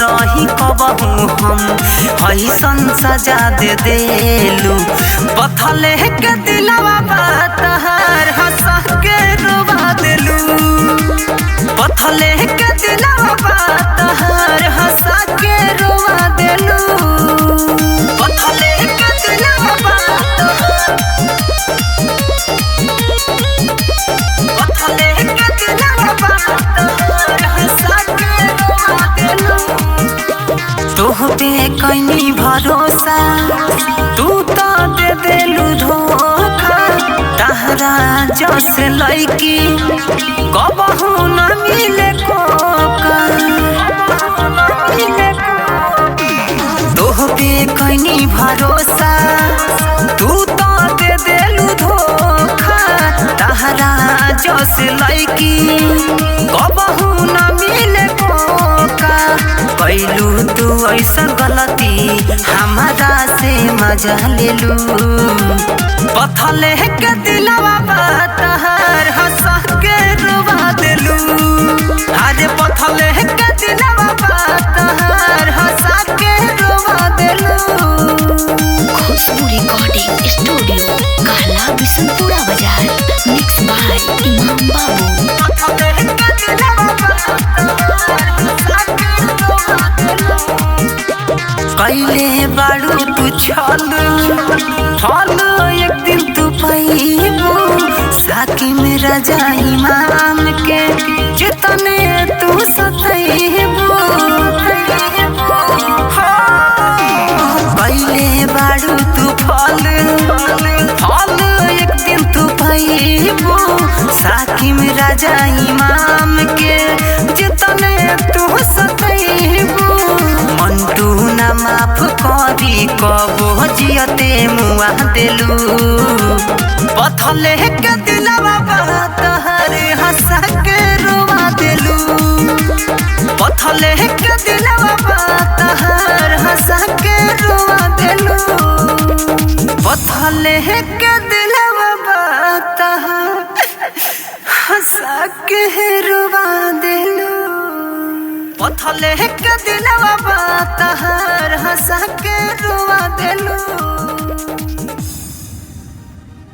रही कबहू हम ऐसन सजा दे देलू पथले के दिलवा तहार हंसा के रुबा देलू पथले के दिलवा तहार हंसा के रुबा देलू पथले के दिलवा पथले के दिलवा तहार हंसा के रुबा देलू तोह पे कइनी भरोसा तू तो दे देलू धोखा तहरा जस लइकी कबहू न मिले कोका तोह पे कइनी भरोसा तू तो दे देलू धोखा तहरा जस लइकी कबहू न मिले कोका कैलू तू ऐसा गलती हमारा से मजा लेलू पथले के दिलवा तहार हंसा के रुबा देलू अरे पथले के दिलवा तहार हंसा के रुबा देलू। खुशबू रिकॉर्डिंग स्टूडियो कहला बिशनपुरा बाजार मिक्स बाय इमाम बाबू। पथले के दिलवा तहार हंसा के रुबा देलू कैले बाड़ू तू छल एक दिन तू पैबू साकी में राजा इमाम के जितने तू सतैबू कैले बाड़ू तू फल एक दिन तू पैबू साकी में राजा इमाम के जितने तू सतैबू मंटू ना माफ करी कबो जियते मुआ देलू पथले के दिलवा तहार हंसा के रुबा देलू पथले के दिलवा तहार हंसा के रुबा देलू पथले के दिलवा तहार हंसा के रुबा देलू पथले के दिलवा तहार हंसा के रुबा देलू।